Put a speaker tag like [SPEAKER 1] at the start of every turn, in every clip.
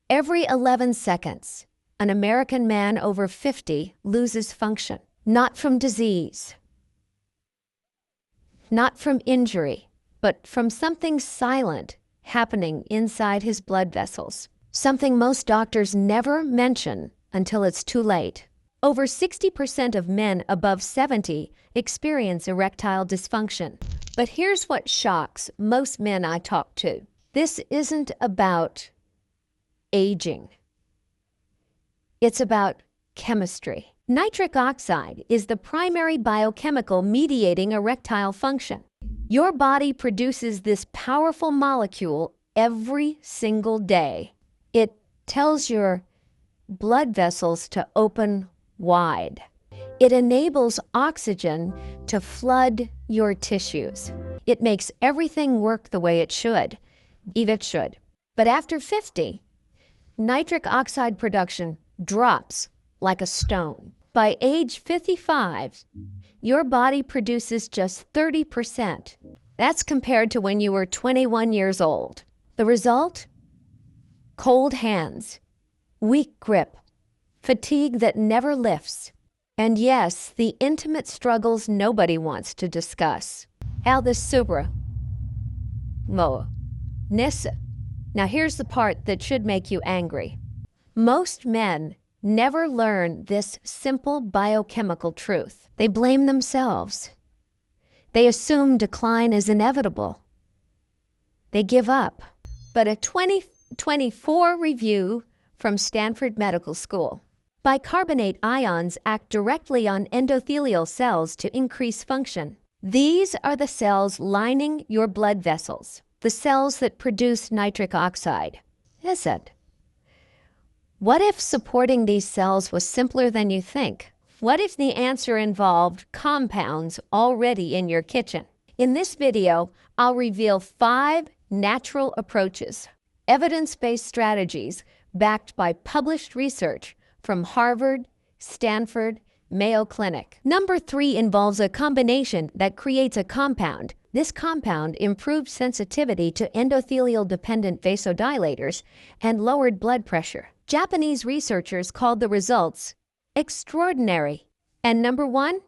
[SPEAKER 1] Every 11 seconds, an American man over 50 loses function, not from disease, not from injury, but from something silent happening inside his blood vessels, something most doctors never mention until it's too late. Over 60% of men above 70 experience erectile dysfunction. But here's what shocks most men I talk to. This isn't about aging. It's about chemistry. Nitric oxide is the primary biochemical mediating erectile function. Your body produces this powerful molecule every single day. It tells your blood vessels to open wide. It enables oxygen to flood your tissues. It makes everything work the way it should, if it should. But after 50, nitric oxide production drops like a stone. By age 55, your body produces just 30%. That's compared to when you were 21 years old. The result? Cold hands, weak grip, fatigue that never lifts, and yes, the intimate struggles nobody wants to discuss. How the subra. Moa. Nissa. Now here's the part that should make you angry. Most men never learn this simple biochemical truth. They blame themselves. They assume decline is inevitable. They give up. But a 2024 review from Stanford Medical School. Bicarbonate ions act directly on endothelial cells to increase function. These are the cells lining your blood vessels, the cells that produce nitric oxide. Is it? What if supporting these cells was simpler than you think? What if the answer involved compounds already in your kitchen? In this video, I'll reveal 5 natural approaches, evidence-based strategies backed by published research from Harvard, Stanford, Mayo Clinic. Number 3 involves a combination that creates a compound. This compound improved sensitivity to endothelial-dependent vasodilators and lowered blood pressure. Japanese researchers called the results extraordinary. And number 1,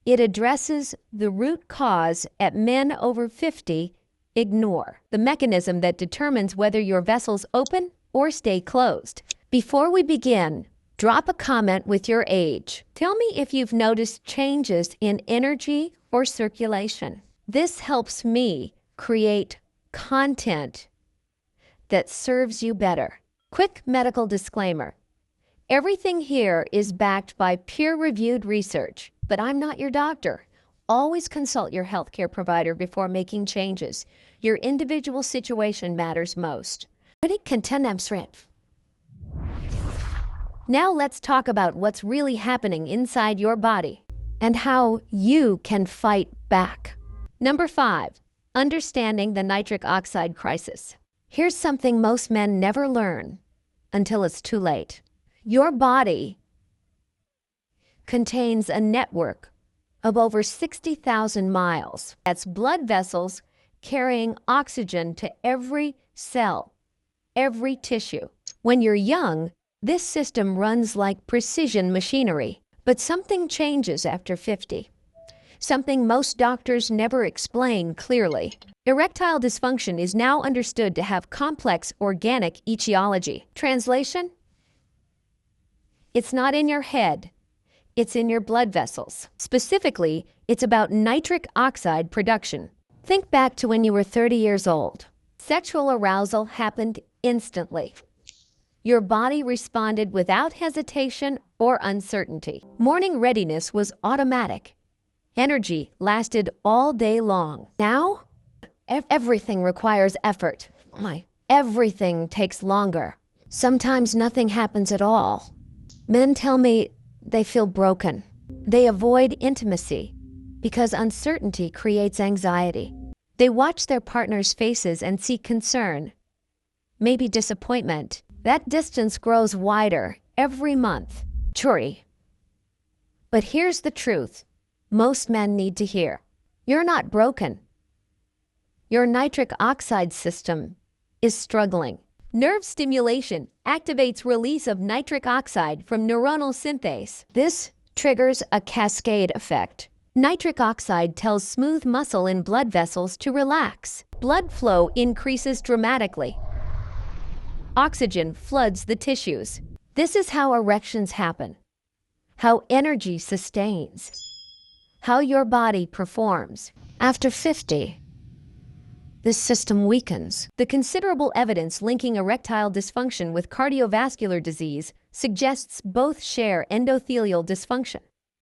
[SPEAKER 1] it addresses the root cause at men over 50 ignore, the mechanism that determines whether your vessels open or stay closed. Before we begin, drop a comment with your age. Tell me if you've noticed changes in energy or circulation. This helps me create content that serves you better. Quick medical disclaimer. Everything here is backed by peer-reviewed research, but I'm not your doctor. Always consult your healthcare provider before making changes. Your individual situation matters most. Now let's talk about what's really happening inside your body and how you can fight back. Number 5, understanding the nitric oxide crisis. Here's something most men never learn until it's too late. Your body contains a network of over 60,000 miles. That's blood vessels carrying oxygen to every cell, every tissue. When you're young, this system runs like precision machinery. But something changes after 50. Something most doctors never explain clearly. Erectile dysfunction is now understood to have complex organic etiology. Translation? It's not in your head. It's in your blood vessels. Specifically, it's about nitric oxide production. Think back to when you were 30 years old. Sexual arousal happened instantly. Your body responded without hesitation or uncertainty. Morning readiness was automatic. Energy lasted all day long. Now, everything requires effort. Everything takes longer. Sometimes nothing happens at all. Men tell me they feel broken. They avoid intimacy because uncertainty creates anxiety. They watch their partner's faces and see concern, maybe disappointment. That distance grows wider every month. Churi. But here's the truth most men need to hear. You're not broken. Your nitric oxide system is struggling. Nerve stimulation activates release of nitric oxide from neuronal synthase. This triggers a cascade effect. Nitric oxide tells smooth muscle and blood vessels to relax. Blood flow increases dramatically. Oxygen floods the tissues. This is how erections happen, how energy sustains, how your body performs. After 50, this system weakens. The considerable evidence linking erectile dysfunction with cardiovascular disease suggests both share endothelial dysfunction.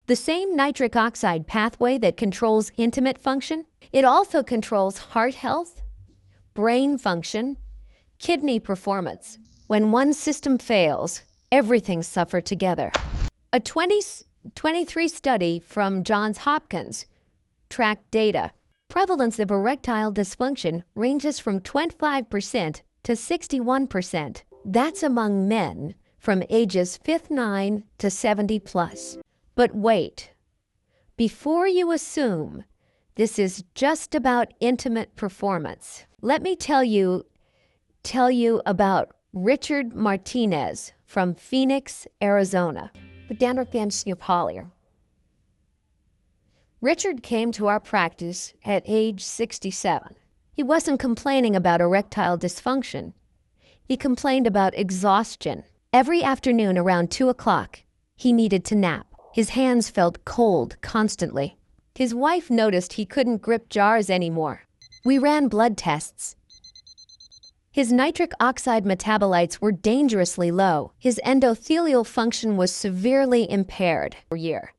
[SPEAKER 1] The same nitric oxide pathway that controls intimate function, it also controls heart health, brain function, kidney performance. When one system fails, everything suffers together. A 2023 study from Johns Hopkins tracked data. Prevalence of erectile dysfunction ranges from 25% to 61%. That's among men from ages 59 to 70 plus. But wait, before you assume this is just about intimate performance, let me tell you about Richard Martinez from Phoenix, Arizona. Richard came to our practice at age 67. He wasn't complaining about erectile dysfunction. He complained about exhaustion. Every afternoon around 2 o'clock, he needed to nap. His hands felt cold constantly. His wife noticed he couldn't grip jars anymore. We ran blood tests. His nitric oxide metabolites were dangerously low. His endothelial function was severely impaired for a year.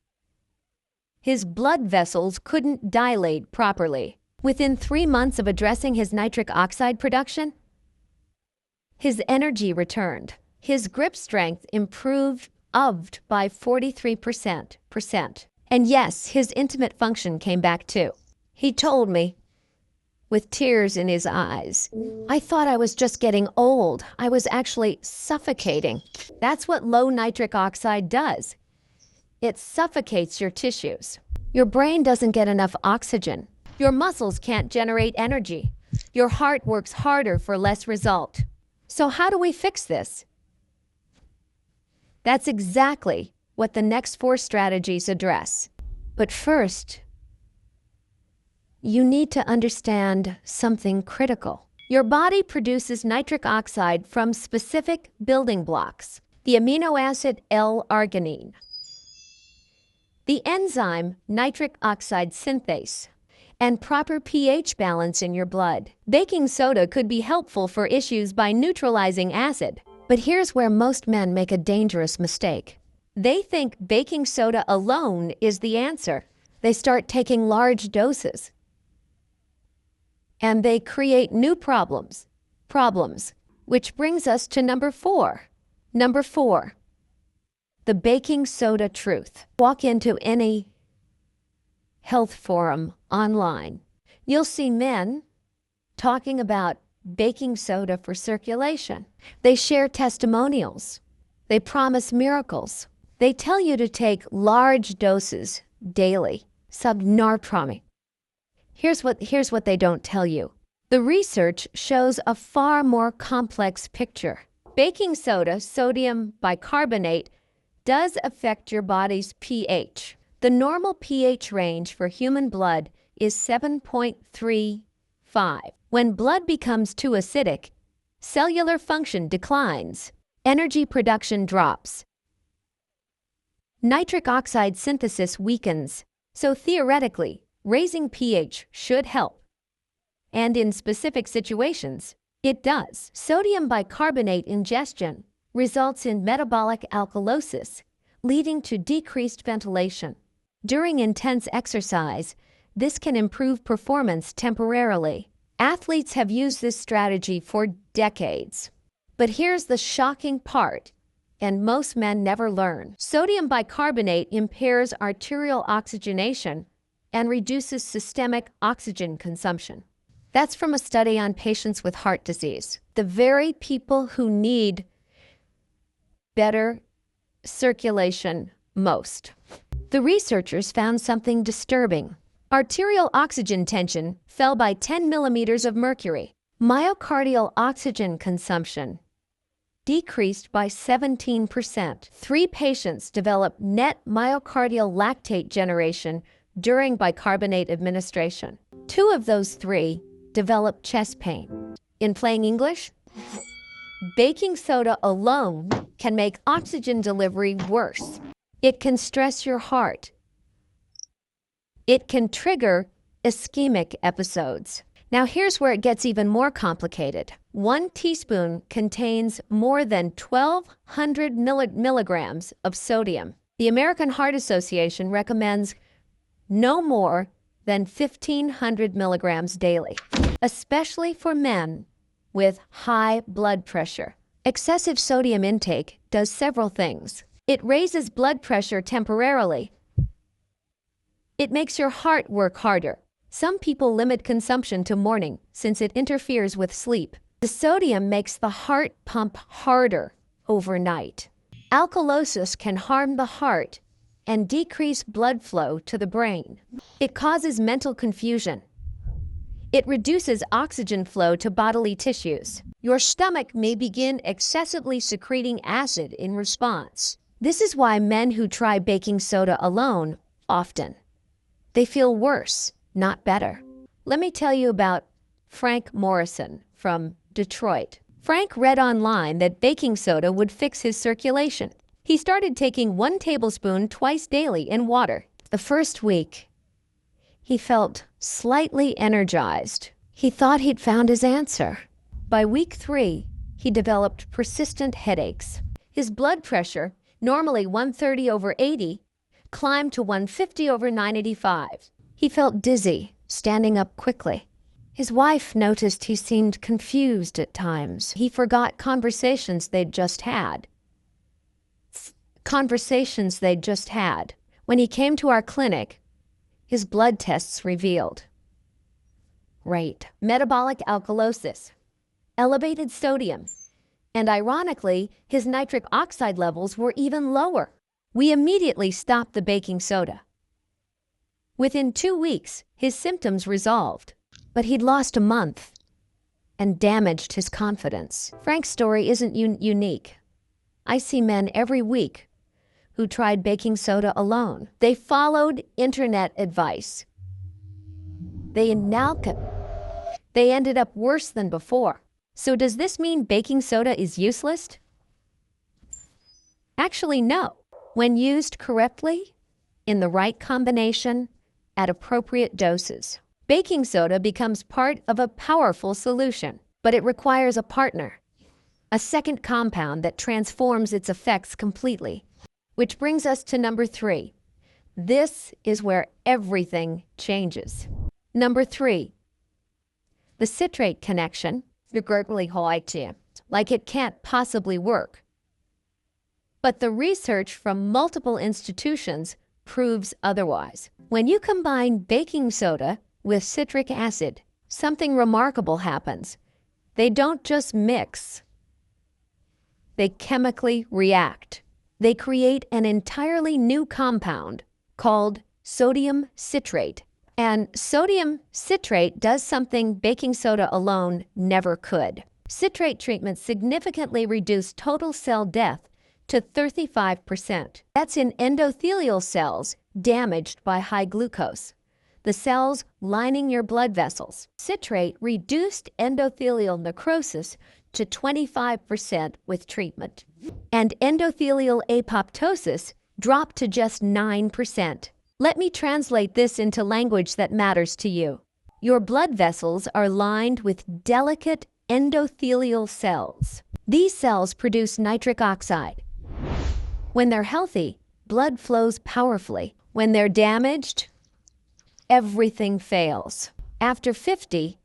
[SPEAKER 1] His blood vessels couldn't dilate properly. Within 3 months of addressing his nitric oxide production, his energy returned. His grip strength improved by 43%. And yes, his intimate function came back too. He told me, with tears in his eyes, "I thought I was just getting old. I was actually suffocating." That's what low nitric oxide does. It suffocates your tissues. Your brain doesn't get enough oxygen. Your muscles can't generate energy. Your heart works harder for less result. So how do we fix this? That's exactly what the next 4 strategies address. But first, you need to understand something critical. Your body produces nitric oxide from specific building blocks, the amino acid L-arginine, the enzyme nitric oxide synthase, and proper pH balance in your blood. Baking soda could be helpful for issues by neutralizing acid. But here's where most men make a dangerous mistake. They think baking soda alone is the answer. They start taking large doses. And they create new problems, which brings us to number 4. Number 4, the baking soda truth. Walk into any health forum online. You'll see men talking about baking soda for circulation. They share testimonials. They promise miracles. They tell you to take large doses daily. Subnorpromi. Here's what they don't tell you. The research shows a far more complex picture. Baking soda, sodium bicarbonate, does affect your body's pH. The normal pH range for human blood is 7.35. When blood becomes too acidic, cellular function declines, energy production drops. Nitric oxide synthesis weakens, so theoretically, raising pH should help. And in specific situations, it does. Sodium bicarbonate ingestion results in metabolic alkalosis, leading to decreased ventilation. During intense exercise, this can improve performance temporarily. Athletes have used this strategy for decades. But here's the shocking part, and most men never learn. Sodium bicarbonate impairs arterial oxygenation and reduces systemic oxygen consumption. That's from a study on patients with heart disease. The very people who need better circulation most. The researchers found something disturbing. Arterial oxygen tension fell by 10 millimeters of mercury. Myocardial oxygen consumption decreased by 17%. 3 patients developed net myocardial lactate generation during bicarbonate administration. 2 of those 3 developed chest pain. In plain English, baking soda alone can make oxygen delivery worse. It can stress your heart. It can trigger ischemic episodes. Now here's where it gets even more complicated. 1 teaspoon contains more than 1,200 milligrams of sodium. The American Heart Association recommends no more than 1,500 milligrams daily, especially for men with high blood pressure. Excessive sodium intake does several things. It raises blood pressure temporarily. It makes your heart work harder. Some people limit consumption to morning since it interferes with sleep. The sodium makes the heart pump harder overnight. Alkalosis can harm the heart and decrease blood flow to the brain. It causes mental confusion. It reduces oxygen flow to bodily tissues. Your stomach may begin excessively secreting acid in response. This is why men who try baking soda alone often they feel worse, not better. Let me tell you about Frank Morrison from Detroit. Frank read online that baking soda would fix his circulation. He started taking 1 tablespoon twice daily in water. The first week, he felt slightly energized. He thought he'd found his answer. By week 3, he developed persistent headaches. His blood pressure, normally 130/80, climbed to 150/985. He felt dizzy, standing up quickly. His wife noticed he seemed confused at times. He forgot conversations they'd just had. When he came to our clinic, his blood tests revealed metabolic alkalosis, elevated sodium, and ironically, his nitric oxide levels were even lower. We immediately stopped the baking soda. Within 2 weeks, his symptoms resolved, but he'd lost a month and damaged his confidence. Frank's story isn't unique. I see men every week who tried baking soda alone. They followed internet advice. They ended up worse than before. So does this mean baking soda is useless? Actually, no. When used correctly, in the right combination, at appropriate doses, baking soda becomes part of a powerful solution, but it requires a partner, a second compound that transforms its effects completely. Which brings us to number 3. This is where everything changes. Number 3, the citrate connection, like it can't possibly work. But the research from multiple institutions proves otherwise. When you combine baking soda with citric acid, something remarkable happens. They don't just mix. They chemically react. They create an entirely new compound called sodium citrate. And sodium citrate does something baking soda alone never could. Citrate treatments significantly reduce total cell death to 35%. That's in endothelial cells damaged by high glucose, the cells lining your blood vessels. Citrate reduced endothelial necrosis to 25% with treatment, and endothelial apoptosis dropped to just 9%. Let me translate this into language that matters to you. Your blood vessels are lined with delicate endothelial cells. These cells produce nitric oxide. When they're healthy, blood flows powerfully. When they're damaged, everything fails. After 50,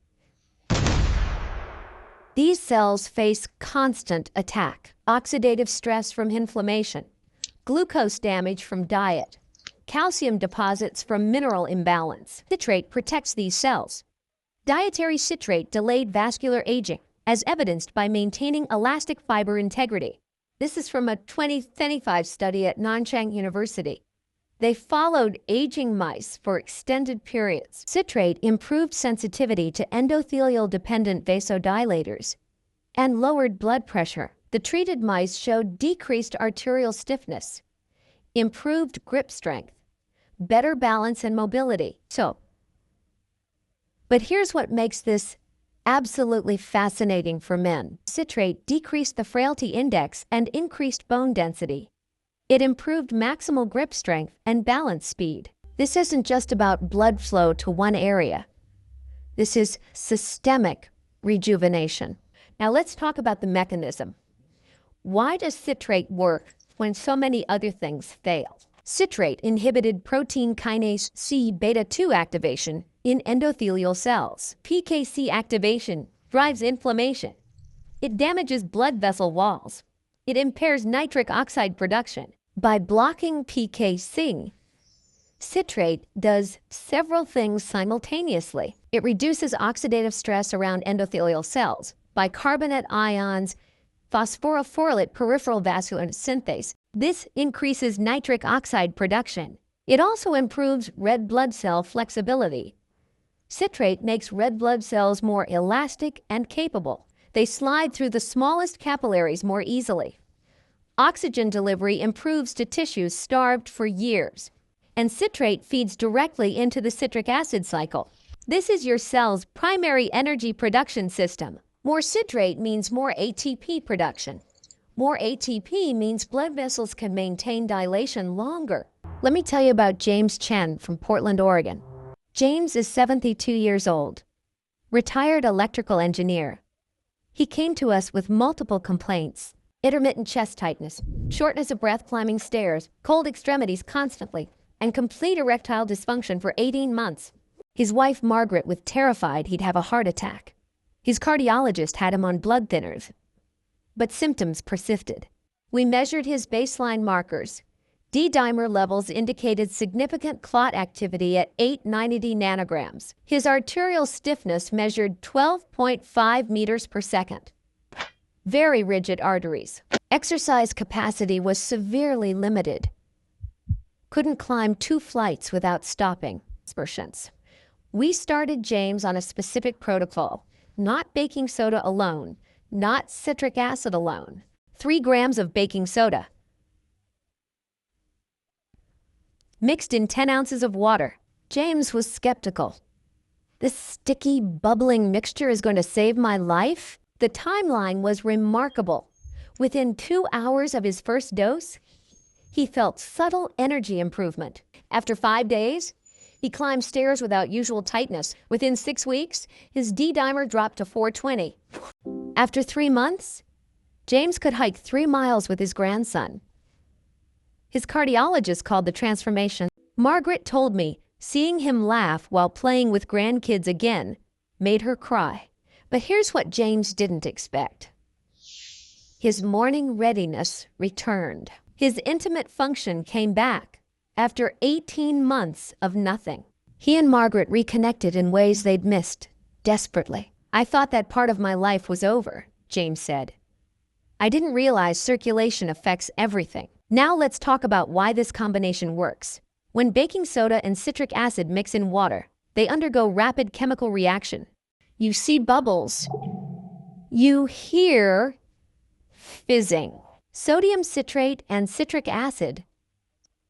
[SPEAKER 1] these cells face constant attack, oxidative stress from inflammation, glucose damage from diet, calcium deposits from mineral imbalance. Citrate protects these cells. Dietary citrate delayed vascular aging, as evidenced by maintaining elastic fiber integrity. This is from a 2025 study at Nanchang University. They followed aging mice for extended periods. Citrate improved sensitivity to endothelial-dependent vasodilators and lowered blood pressure. The treated mice showed decreased arterial stiffness, improved grip strength, better balance and mobility. But here's what makes this absolutely fascinating for men. Citrate decreased the frailty index and increased bone density. It improved maximal grip strength and balance speed. This isn't just about blood flow to one area. This is systemic rejuvenation. Now let's talk about the mechanism. Why does citrate work when so many other things fail? Citrate inhibited protein kinase C beta-2 activation in endothelial cells. PKC activation drives inflammation. It damages blood vessel walls. It impairs nitric oxide production. By blocking PKC, citrate does several things simultaneously. It reduces oxidative stress around endothelial cells. Bicarbonate ions phosphorylate peripheral vascular synthase. This increases nitric oxide production. It also improves red blood cell flexibility. Citrate makes red blood cells more elastic and capable. They slide through the smallest capillaries more easily. Oxygen delivery improves to tissues starved for years. And citrate feeds directly into the citric acid cycle. This is your cell's primary energy production system. More citrate means more ATP production. More ATP means blood vessels can maintain dilation longer. Let me tell you about James Chen from Portland, Oregon. James is 72 years old, retired electrical engineer. He came to us with multiple complaints: intermittent chest tightness, shortness of breath climbing stairs, cold extremities constantly, and complete erectile dysfunction for 18 months. His wife Margaret was terrified he'd have a heart attack. His cardiologist had him on blood thinners, but symptoms persisted. We measured his baseline markers. D-dimer levels indicated significant clot activity at 890 nanograms. His arterial stiffness measured 12.5 meters per second. Very rigid arteries. Exercise capacity was severely limited. Couldn't climb 2 flights without stopping. We started James on a specific protocol. Not baking soda alone, not citric acid alone. 3 grams of baking soda, mixed in 10 ounces of water. James was skeptical. This sticky, bubbling mixture is going to save my life? The timeline was remarkable. Within 2 hours of his first dose, he felt subtle energy improvement. After 5 days, he climbed stairs without usual tightness. Within 6 weeks, his D-dimer dropped to 420. After 3 months, James could hike 3 miles with his grandson. His cardiologist called the transformation. Margaret told me seeing him laugh while playing with grandkids again made her cry. But here's what James didn't expect. His morning readiness returned. His intimate function came back. After 18 months of nothing, he and Margaret reconnected in ways they'd missed desperately. I thought that part of my life was over, James said. I didn't realize circulation affects everything. Now let's talk about why this combination works. When baking soda and citric acid mix in water, they undergo rapid chemical reaction. You see bubbles. You hear fizzing. Sodium citrate and citric acid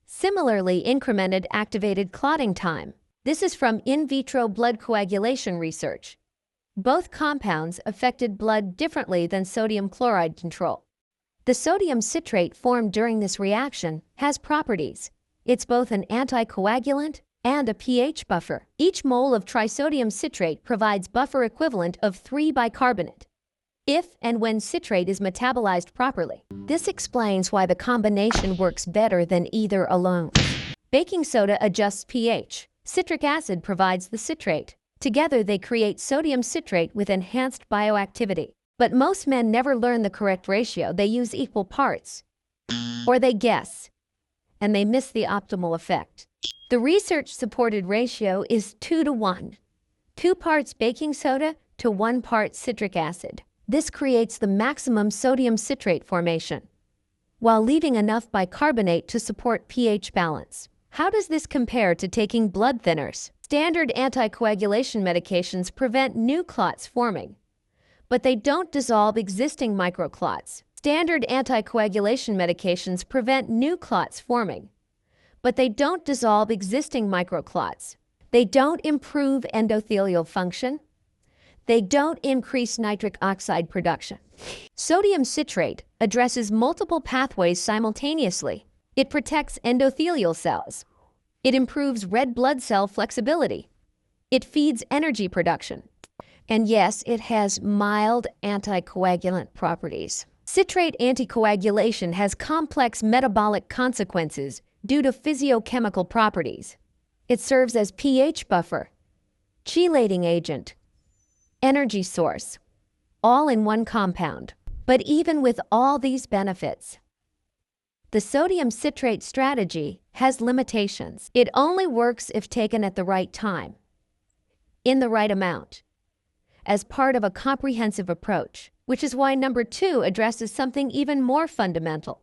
[SPEAKER 1] similarly incremented activated clotting time. This is from in vitro blood coagulation research. Both compounds affected blood differently than sodium chloride control. The sodium citrate formed during this reaction has properties. It's both an anticoagulant and a pH buffer. Each mole of trisodium citrate provides buffer equivalent of 3 bicarbonate, if and when citrate is metabolized properly. This explains why the combination works better than either alone. Baking soda adjusts pH. Citric acid provides the citrate. Together they create sodium citrate with enhanced bioactivity. But most men never learn the correct ratio. They use equal parts. Or they guess, and they miss the optimal effect. The research-supported ratio is 2 to 1. 2 parts baking soda to 1 part citric acid. This creates the maximum sodium citrate formation, while leaving enough bicarbonate to support pH balance. How does this compare to taking blood thinners? Standard anticoagulation medications prevent new clots forming, but they don't dissolve existing microclots. Standard anticoagulation medications prevent new clots forming, but they don't dissolve existing microclots. They don't improve endothelial function. They don't increase nitric oxide production. Sodium citrate addresses multiple pathways simultaneously. It protects endothelial cells. It improves red blood cell flexibility. It feeds energy production. And yes, it has mild anticoagulant properties. Citrate anticoagulation has complex metabolic consequences due to physiochemical properties. It serves as pH buffer, chelating agent, energy source, all in one compound. But even with all these benefits, the sodium citrate strategy has limitations. It only works if taken at the right time, in the right amount, as part of a comprehensive approach, which is why number 2 addresses something even more fundamental: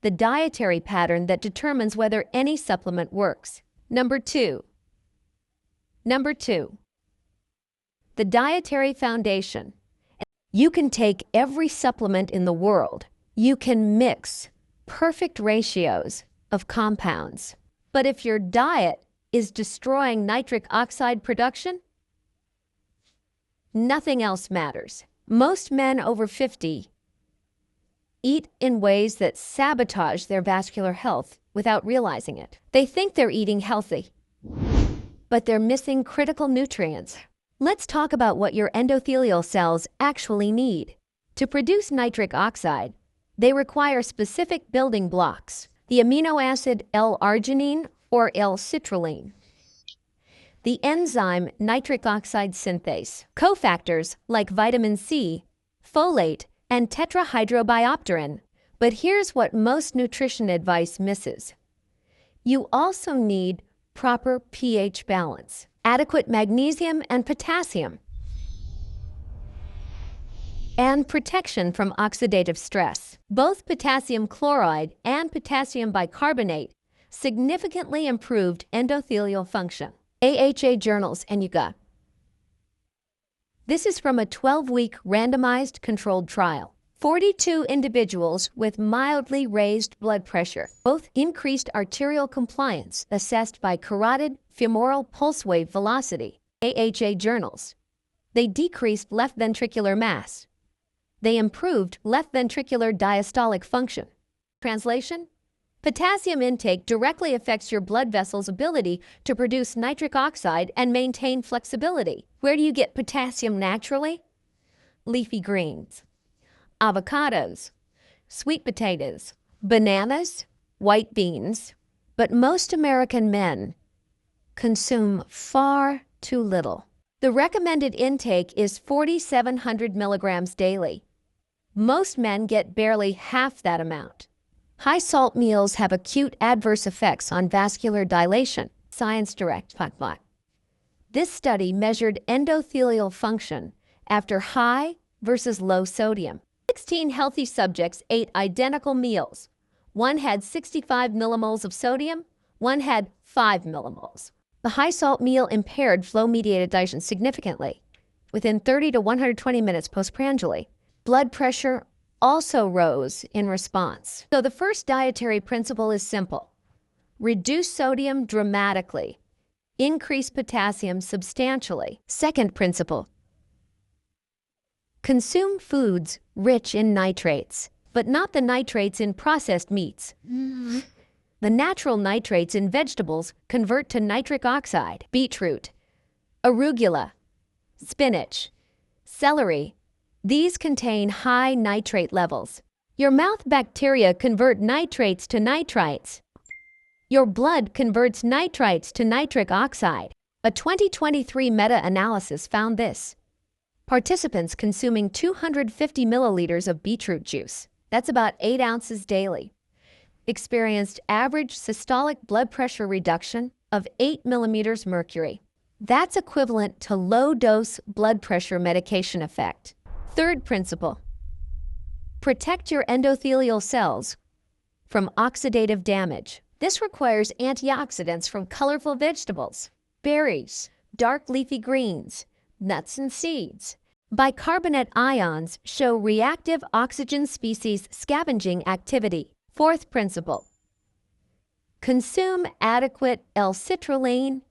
[SPEAKER 1] the dietary pattern that determines whether any supplement works. Number 2. The dietary foundation. You can take every supplement in the world. You can mix perfect ratios of compounds. But if your diet is destroying nitric oxide production, nothing else matters. Most men over 50 eat in ways that sabotage their vascular health without realizing it. They think they're eating healthy, but they're missing critical nutrients. Let's talk about what your endothelial cells actually need. To produce nitric oxide, they require specific building blocks: the amino acid L-arginine or L-citrulline, the enzyme nitric oxide synthase, cofactors like vitamin C, folate, and tetrahydrobiopterin. But here's what most nutrition advice misses. You also need proper pH balance, adequate magnesium and potassium, and protection from oxidative stress. Both potassium chloride and potassium bicarbonate significantly improved endothelial function. AHA journals, and you got. This is from a 12-week randomized controlled trial. 42 individuals with mildly raised blood pressure, both increased arterial compliance assessed by carotid femoral pulse wave velocity, AHA journals. They decreased left ventricular mass. They improved left ventricular diastolic function. Translation: potassium intake directly affects your blood vessel's ability to produce nitric oxide and maintain flexibility. Where do you get potassium naturally? Leafy greens, avocados, sweet potatoes, bananas, white beans. But most American men consume far too little. The recommended intake is 4,700 milligrams daily. Most men get barely half that amount. High salt meals have acute adverse effects on vascular dilation. Science Direct. This study measured endothelial function after high versus low sodium. 16 healthy subjects ate identical meals. One had 65 millimoles of sodium, one had 5 millimoles. The high salt meal impaired flow-mediated digestion significantly within 30 to 120 minutes postprandially. Blood pressure also rose in response. So the first dietary principle is simple: reduce sodium dramatically, increase potassium substantially. Second principle: consume foods rich in nitrates, but not the nitrates in processed meats. The natural nitrates in vegetables convert to nitric oxide. Beetroot, arugula, spinach, celery. These contain high nitrate levels. Your mouth bacteria convert nitrates to nitrites. Your blood converts nitrites to nitric oxide. A 2023 meta-analysis found this. Participants consuming 250 milliliters of beetroot juice, that's about 8 ounces daily, experienced average systolic blood pressure reduction of 8 millimeters mercury. That's equivalent to low-dose blood pressure medication effect. Third principle: protect your endothelial cells from oxidative damage. This requires antioxidants from colorful vegetables, berries, dark leafy greens, nuts and seeds. Bicarbonate ions show reactive oxygen species scavenging activity. Fourth principle: consume adequate L-citrulline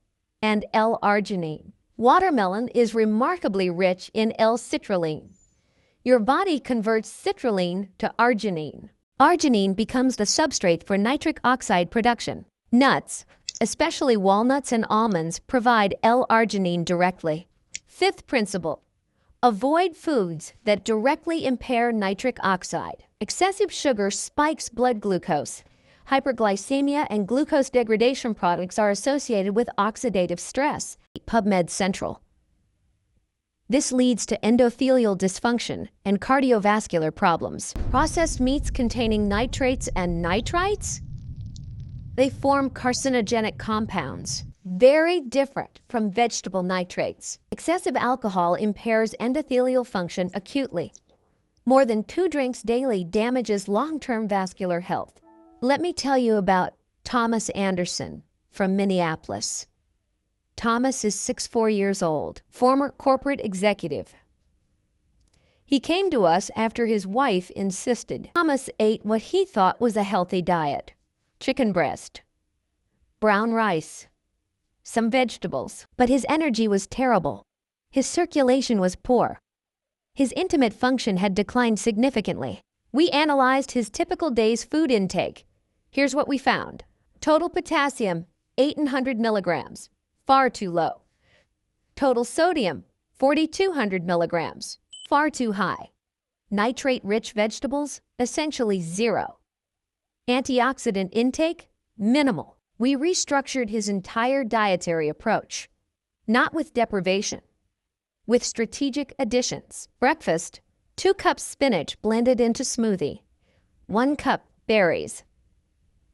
[SPEAKER 1] and L-arginine. Watermelon is remarkably rich in L-citrulline. Your body converts citrulline to arginine. Arginine becomes the substrate for nitric oxide production. Nuts, especially walnuts and almonds, provide L-arginine directly. Fifth principle: avoid foods that directly impair nitric oxide. Excessive sugar spikes blood glucose. Hyperglycemia and glucose degradation products are associated with oxidative stress. PubMed Central. This leads to endothelial dysfunction and cardiovascular problems. Processed meats containing nitrates and nitrites? They form carcinogenic compounds, very different from vegetable nitrates. Excessive alcohol impairs endothelial function acutely. More than 2 drinks daily damages long-term vascular health. Let me tell you about Thomas Anderson from Minneapolis. Thomas is 64 years old, former corporate executive. He came to us after his wife insisted. Thomas ate what he thought was a healthy diet: chicken breast, brown rice, some vegetables. But his energy was terrible. His circulation was poor. His intimate function had declined significantly. We analyzed his typical day's food intake. Here's what we found. Total potassium, 800 milligrams. Far too low. Total sodium, 4,200 milligrams. Far too high. Nitrate-rich vegetables, essentially zero. Antioxidant intake, minimal. We restructured his entire dietary approach. Not with deprivation, with strategic additions. Breakfast, 2 cups spinach blended into smoothie. 1 cup berries.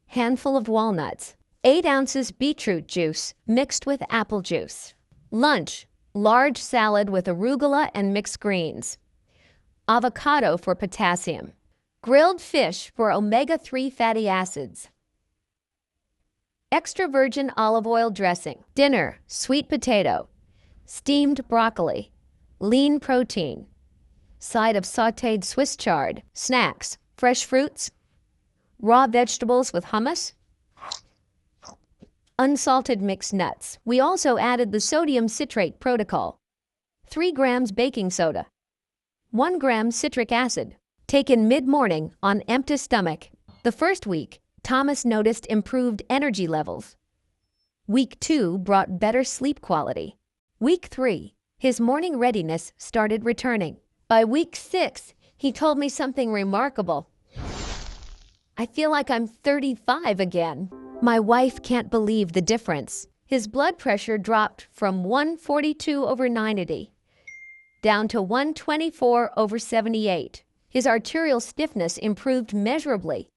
[SPEAKER 1] Handful of walnuts. 8 ounces beetroot juice mixed with apple juice. Lunch, large salad with arugula and mixed greens. Avocado for potassium. Grilled fish for omega-3 fatty acids. Extra virgin olive oil dressing. Dinner, sweet potato. Steamed broccoli. Lean protein. Side of sautéed Swiss chard. Snacks, fresh fruits. Raw vegetables with hummus. Unsalted mixed nuts. We also added the sodium citrate protocol. 3 grams baking soda. 1 gram citric acid. Taken mid-morning on empty stomach. The first week, Thomas noticed improved energy levels. Week 2 brought better sleep quality. Week 3, his morning readiness started returning. By week 6, he told me something remarkable. I feel like I'm 35 again. My wife can't believe the difference. His blood pressure dropped from 142/90 down to 124/78. His arterial stiffness improved measurably.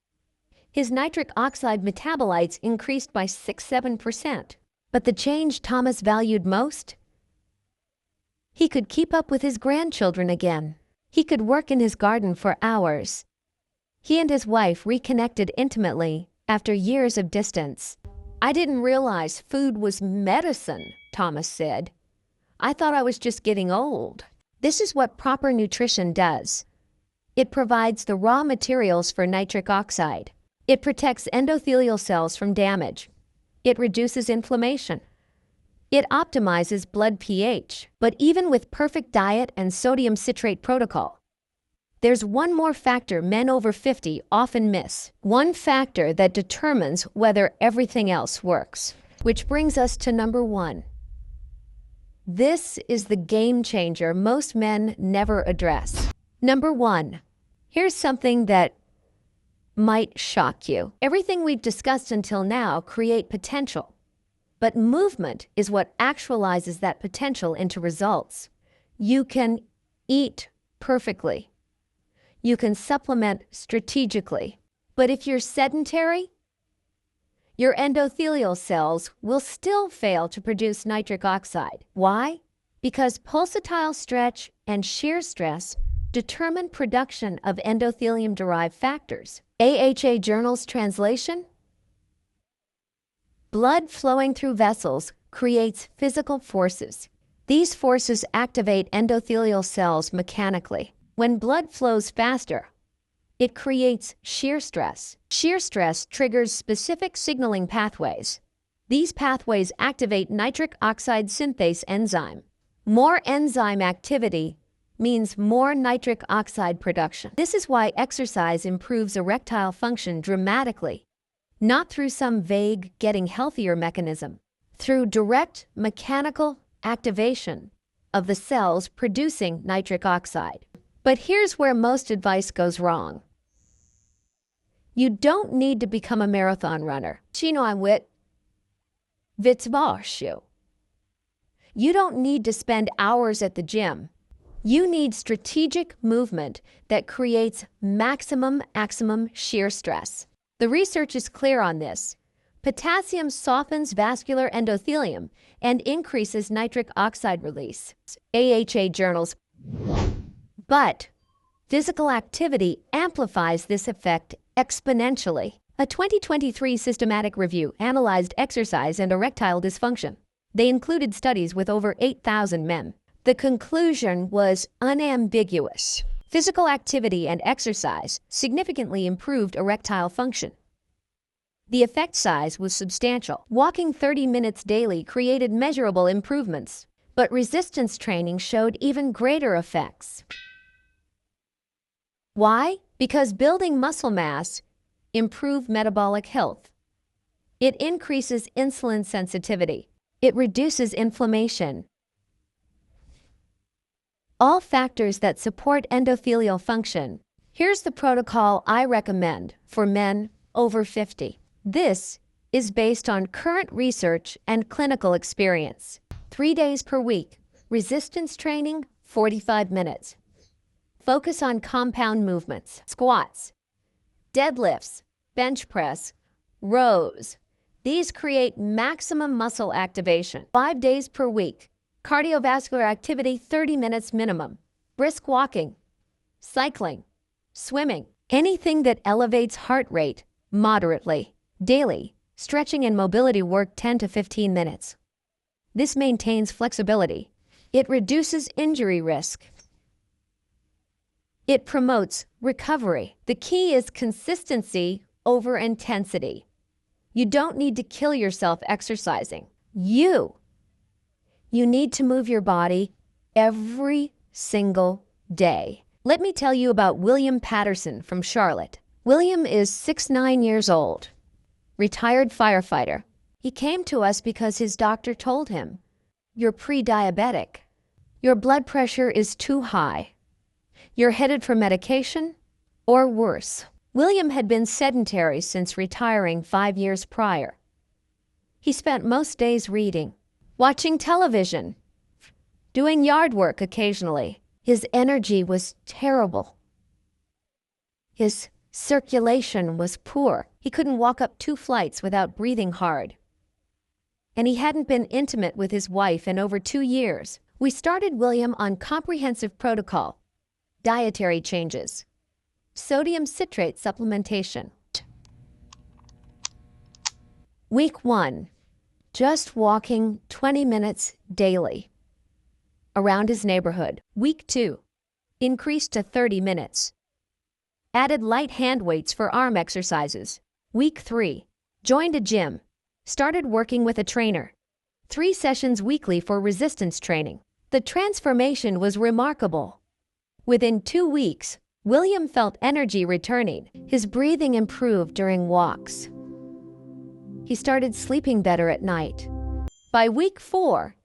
[SPEAKER 1] His nitric oxide metabolites increased by 6–7%. But the change Thomas valued most? He could keep up with his grandchildren again. He could work in his garden for hours. He and his wife reconnected intimately after years of distance. I didn't realize food was medicine, Thomas said. I thought I was just getting old. This is what proper nutrition does. It provides the raw materials for nitric oxide. It protects endothelial cells from damage. It reduces inflammation. It optimizes blood pH. But even with perfect diet and sodium citrate protocol, there's one more factor men over 50 often miss. One factor that determines whether everything else works. Which brings us to number 1. This is the game changer most men never address. Number 1. Here's something that might shock you. Everything we've discussed until now create potential. But movement is what actualizes that potential into results. You can eat perfectly. You can supplement strategically. But if you're sedentary, your endothelial cells will still fail to produce nitric oxide. Why? Because pulsatile stretch and shear stress determine production of endothelium-derived factors. AHA Journal's translation: Blood flowing through vessels creates physical forces. These forces activate endothelial cells mechanically. When blood flows faster, it creates shear stress. Shear stress triggers specific signaling pathways. These pathways activate nitric oxide synthase enzyme. More enzyme activity means more nitric oxide production. This is why exercise improves erectile function dramatically, not through some vague getting healthier mechanism, through direct mechanical activation of the cells producing nitric oxide. But here's where most advice goes wrong. You don't need to become a marathon runner. You don't need to spend hours at the gym. You need strategic movement that creates maximum shear stress. The research is clear on this. Potassium softens vascular endothelium and increases nitric oxide release. AHA journals. But physical activity amplifies this effect exponentially. A 2023 systematic review analyzed exercise and erectile dysfunction. They included studies with over 8,000 men. The conclusion was unambiguous. Physical activity and exercise significantly improved erectile function. The effect size was substantial. Walking 30 minutes daily created measurable improvements, but resistance training showed even greater effects. Why? Because building muscle mass improves metabolic health. It increases insulin sensitivity. It reduces inflammation. All factors that support endothelial function. Here's the protocol I recommend for men over 50. This is based on current research and clinical experience. 3 days per week. Resistance training, 45 minutes. Focus on compound movements, squats, deadlifts, bench press, rows. These create maximum muscle activation. 5 days per week. Cardiovascular activity, 30 minutes minimum. Brisk walking, cycling, swimming. Anything that elevates heart rate moderately. Daily, stretching and mobility work 10 to 15 minutes. This maintains flexibility. It reduces injury risk. It promotes recovery. The key is consistency over intensity. You don't need to kill yourself exercising. You need to move your body every single day. Let me tell you about William Patterson from Charlotte. William is 69 years old, retired firefighter. He came to us because his doctor told him, "You're pre-diabetic. Your blood pressure is too high. You're headed for medication or worse." William had been sedentary since retiring 5 years prior. He spent most days reading, watching television, doing yard work occasionally. His energy was terrible. His circulation was poor. He couldn't walk up 2 flights without breathing hard. And he hadn't been intimate with his wife in over 2 years. We started William on comprehensive protocol, dietary changes, sodium citrate supplementation. Week 1. Just walking 20 minutes daily around his neighborhood. Week 2, increased to 30 minutes. Added light hand weights for arm exercises. Week 3, joined a gym. Started working with a trainer. 3 sessions weekly for resistance training. The transformation was remarkable. Within 2 weeks, William felt energy returning. His breathing improved during walks. He started sleeping better at night. By week 4,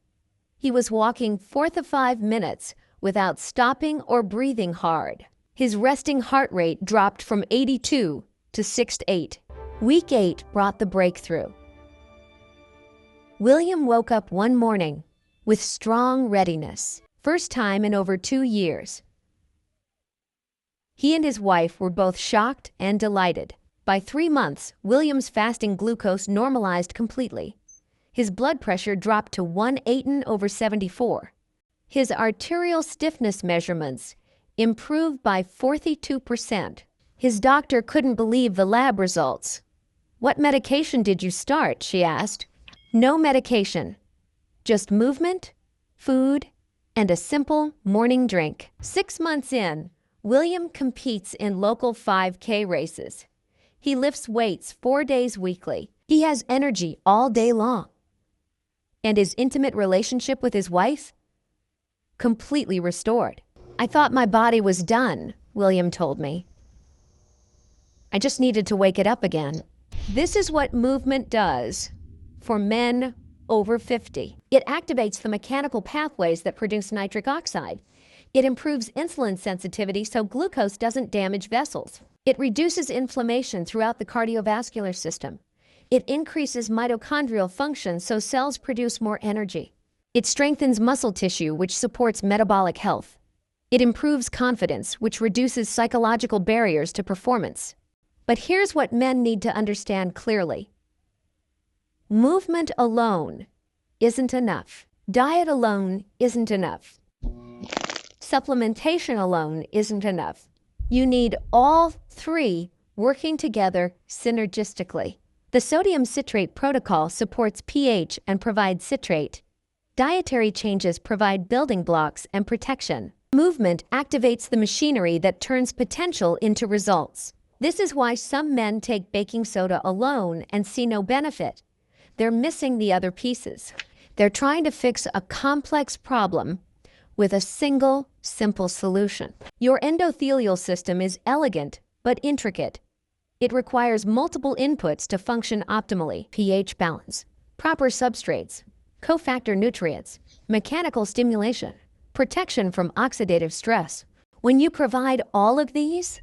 [SPEAKER 1] he was walking 4 to 5 minutes without stopping or breathing hard. His resting heart rate dropped from 82 to 68. Week 8 brought the breakthrough. William woke up one morning with strong readiness, first time in over 2 years. He and his wife were both shocked and delighted. By 3 months, William's fasting glucose normalized completely. His blood pressure dropped to 118/74. His arterial stiffness measurements improved by 42%. His doctor couldn't believe the lab results. "What medication did you start?" she asked. "No medication. Just movement, food, and a simple morning drink." 6 months in, William competes in local 5K races. He lifts weights 4 days weekly. He has energy all day long. And his intimate relationship with his wife? Completely restored. "I thought my body was done," William told me. "I just needed to wake it up again." This is what movement does for men over 50. It activates the mechanical pathways that produce nitric oxide. It improves insulin sensitivity so glucose doesn't damage vessels. It reduces inflammation throughout the cardiovascular system. It increases mitochondrial function so cells produce more energy. It strengthens muscle tissue, which supports metabolic health. It improves confidence, which reduces psychological barriers to performance. But here's what men need to understand clearly. Movement alone isn't enough. Diet alone isn't enough. Supplementation alone isn't enough. You need all three working together synergistically. The sodium citrate protocol supports pH and provides citrate. Dietary changes provide building blocks and protection. Movement activates the machinery that turns potential into results. This is why some men take baking soda alone and see no benefit. They're missing the other pieces. They're trying to fix a complex problem with a single, simple solution. Your endothelial system is elegant but intricate. It requires multiple inputs to function optimally: pH balance, proper substrates, cofactor nutrients, mechanical stimulation, protection from oxidative stress. When you provide all of these,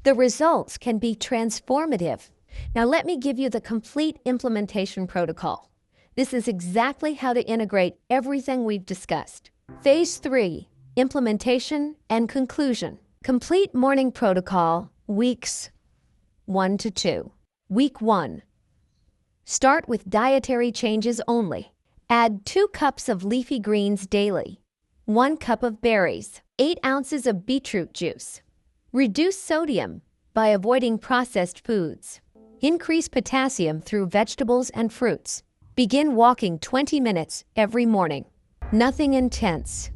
[SPEAKER 1] the results can be transformative. Now let me give you the complete implementation protocol. This is exactly how to integrate everything we've discussed. Phase 3, implementation and conclusion. Complete morning protocol, weeks 1 to 2. Week 1. Start with dietary changes only. Add 2 cups of leafy greens daily, 1 cup of berries, 8 ounces of beetroot juice. Reduce sodium by avoiding processed foods. Increase potassium through vegetables and fruits. Begin walking 20 minutes every morning. Nothing intense,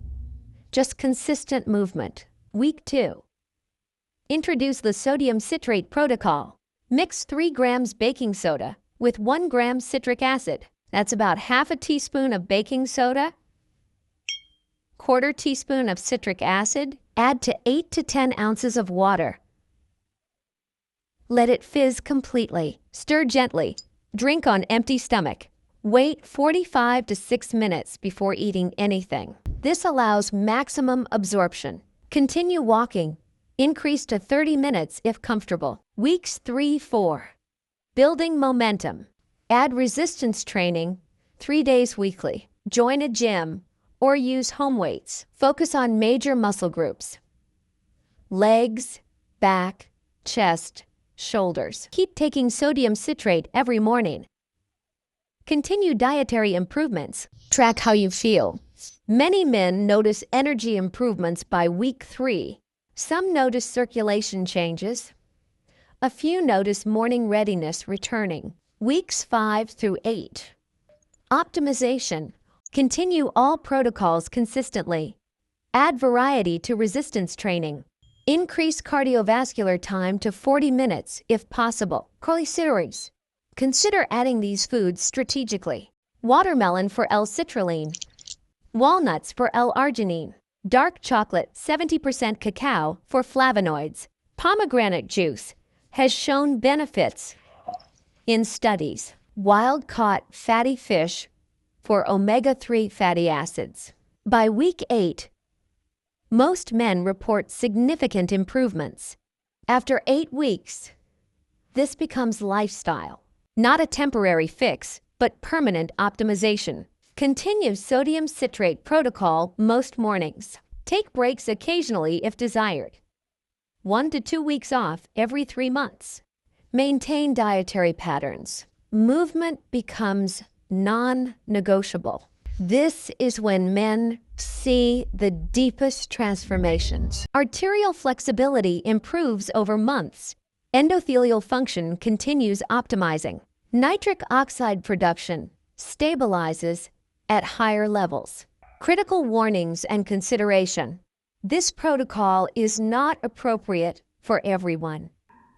[SPEAKER 1] just consistent movement. Week 2. Introduce the sodium citrate protocol. Mix 3 grams baking soda with 1 gram citric acid. That's about half a teaspoon of baking soda, 1/4 teaspoon of citric acid. Add to 8 to 10 ounces of water. Let it fizz completely. Stir gently. Drink on empty stomach. Wait 45 to 6 minutes before eating anything. This allows maximum absorption. Continue walking. Increase to 30 minutes if comfortable. Weeks 3-4. Building momentum. Add resistance training 3 days weekly. Join a gym or use home weights. Focus on major muscle groups: legs, back, chest, shoulders. Keep taking sodium citrate every morning. Continue dietary improvements. Track how you feel. Many men notice energy improvements by week 3. Some notice circulation changes. A few notice morning readiness returning. Weeks 5 through 8. Optimization. Continue all protocols consistently. Add variety to resistance training. Increase cardiovascular time to 40 minutes if possible. Cholecysteroids. Consider adding these foods strategically. Watermelon for L-citrulline. Walnuts for L-arginine. Dark chocolate 70% cacao for flavonoids. Pomegranate juice has shown benefits in studies. Wild-caught fatty fish for omega-3 fatty acids. By week 8, most men report significant improvements. After 8 weeks, this becomes lifestyle, not a temporary fix, but permanent optimization. Continue sodium citrate protocol most mornings. Take breaks occasionally if desired. 1 to 2 weeks off every 3 months. Maintain dietary patterns. Movement becomes non-negotiable. This is when men see the deepest transformations. Arterial flexibility improves over months, Endothelial function continues optimizing. Nitric oxide production stabilizes at higher levels. Critical warnings and consideration. This protocol is not appropriate for everyone.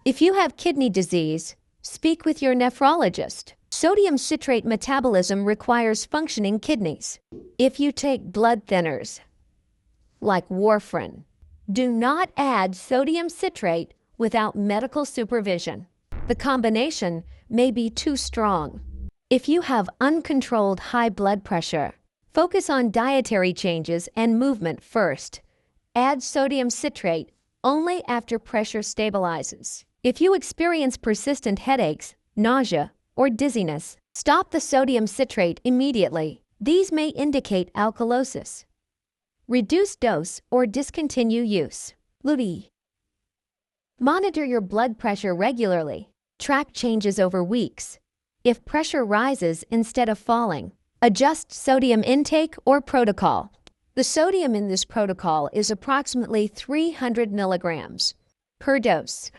[SPEAKER 1] If you have kidney disease, speak with your nephrologist. Sodium citrate metabolism requires functioning kidneys. If you take blood thinners, like warfarin, do not add sodium citrate without medical supervision. The combination may be too strong. If you have uncontrolled high blood pressure, focus on dietary changes and movement first. Add sodium citrate only after pressure stabilizes. If you experience persistent headaches, nausea, or dizziness, stop the sodium citrate immediately. These may indicate alkalosis. Reduce dose or discontinue use. Luti. Monitor your blood pressure regularly. Track changes over weeks. If pressure rises instead of falling, adjust sodium intake or protocol. The sodium in this protocol is approximately 300 milligrams per dose,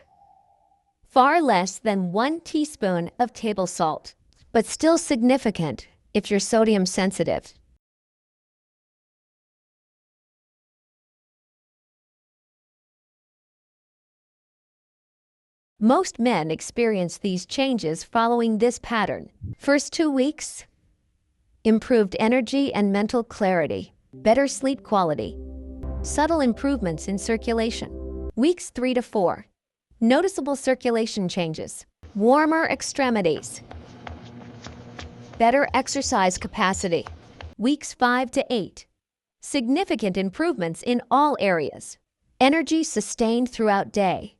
[SPEAKER 1] far less than 1 teaspoon of table salt, but still significant if you're sodium sensitive. Most men experience these changes following this pattern. First 2 weeks, improved energy and mental clarity, better sleep quality, subtle improvements in circulation. Weeks 3 to 4, noticeable circulation changes, warmer extremities, better exercise capacity. Weeks 5 to 8, significant improvements in all areas, energy sustained throughout day.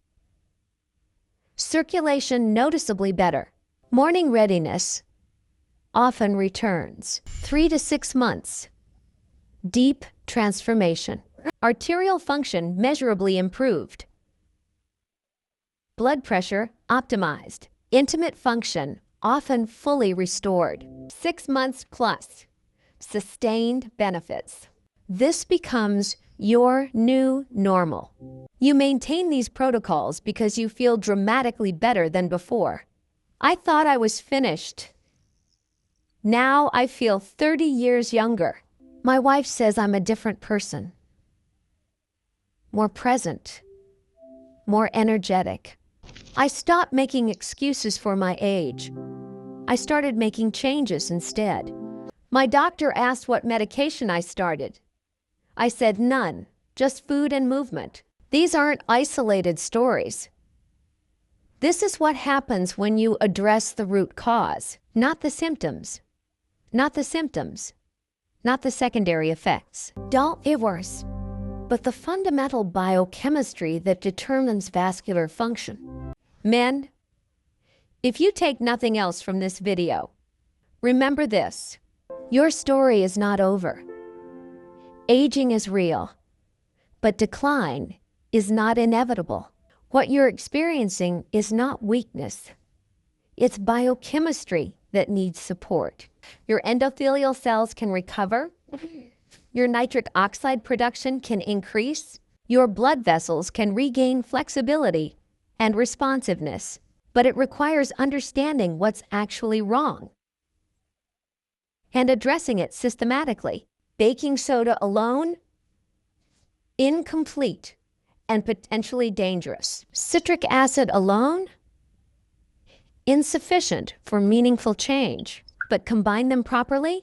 [SPEAKER 1] Circulation noticeably better. Morning readiness often returns. 3 to 6 months. Deep transformation. Arterial function measurably improved. Blood pressure optimized. Intimate function often fully restored. 6 months plus. Sustained benefits. This becomes your new normal. You maintain these protocols because you feel dramatically better than before. I thought I was finished. Now I feel 30 years younger. My wife says I'm a different person. More present. More energetic. I stopped making excuses for my age. I started making changes instead. My doctor asked what medication I started. I said none, just food and movement. These aren't isolated stories. This is what happens when you address the root cause, not the symptoms. Not the symptoms. Not the secondary effects. Don't get worse, but the fundamental biochemistry that determines vascular function. Men, if you take nothing else from this video, remember this: your story is not over. Aging is real, but decline is not inevitable. What you're experiencing is not weakness. It's biochemistry that needs support. Your endothelial cells can recover. Your nitric oxide production can increase. Your blood vessels can regain flexibility and responsiveness, but it requires understanding what's actually wrong and addressing it systematically. Baking soda alone, incomplete and potentially dangerous. Citric acid alone, insufficient for meaningful change, but combine them properly,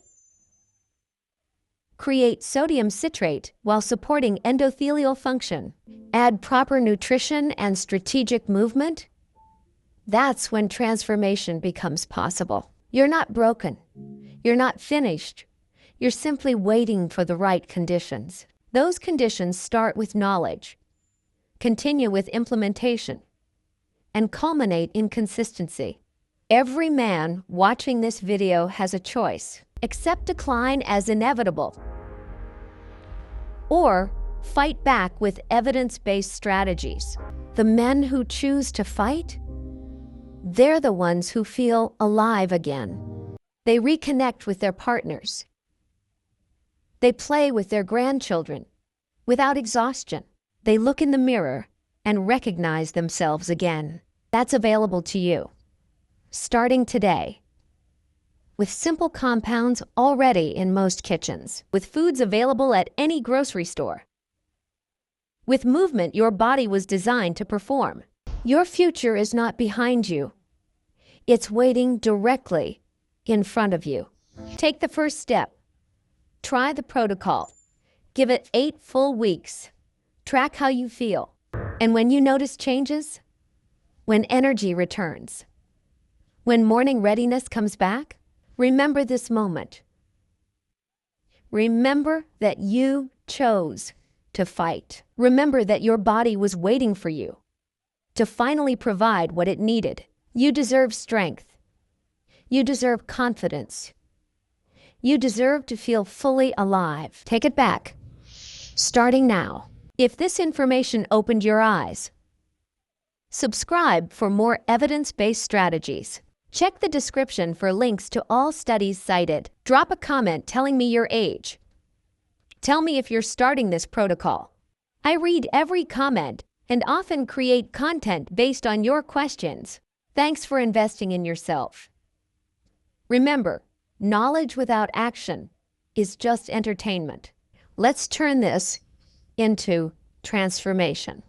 [SPEAKER 1] create sodium citrate while supporting endothelial function, add proper nutrition and strategic movement. That's when transformation becomes possible. You're not broken. You're not finished. You're simply waiting for the right conditions. Those conditions start with knowledge, continue with implementation, and culminate in consistency. Every man watching this video has a choice. Accept decline as inevitable, or fight back with evidence-based strategies. The men who choose to fight, they're the ones who feel alive again. They reconnect with their partners. They play with their grandchildren without exhaustion. They look in the mirror and recognize themselves again. that's available to you. Starting today. With simple compounds already in most kitchens. With foods available at any grocery store. With movement your body was designed to perform. Your future is not behind you. It's waiting directly in front of you. Take the first step. Try the protocol. Give it 8 full weeks. Track how you feel. And when you notice changes, when energy returns, when morning readiness comes back, remember this moment. Remember that you chose to fight. Remember that your body was waiting for you to finally provide what it needed. You deserve strength. You deserve confidence. You deserve to feel fully alive. Take it back. Starting now. If this information opened your eyes, subscribe for more evidence-based strategies. Check the description for links to all studies cited. Drop a comment telling me your age. Tell me if you're starting this protocol. I read every comment and often create content based on your questions. Thanks for investing in yourself. Remember, knowledge without action is just entertainment. Let's turn this into transformation.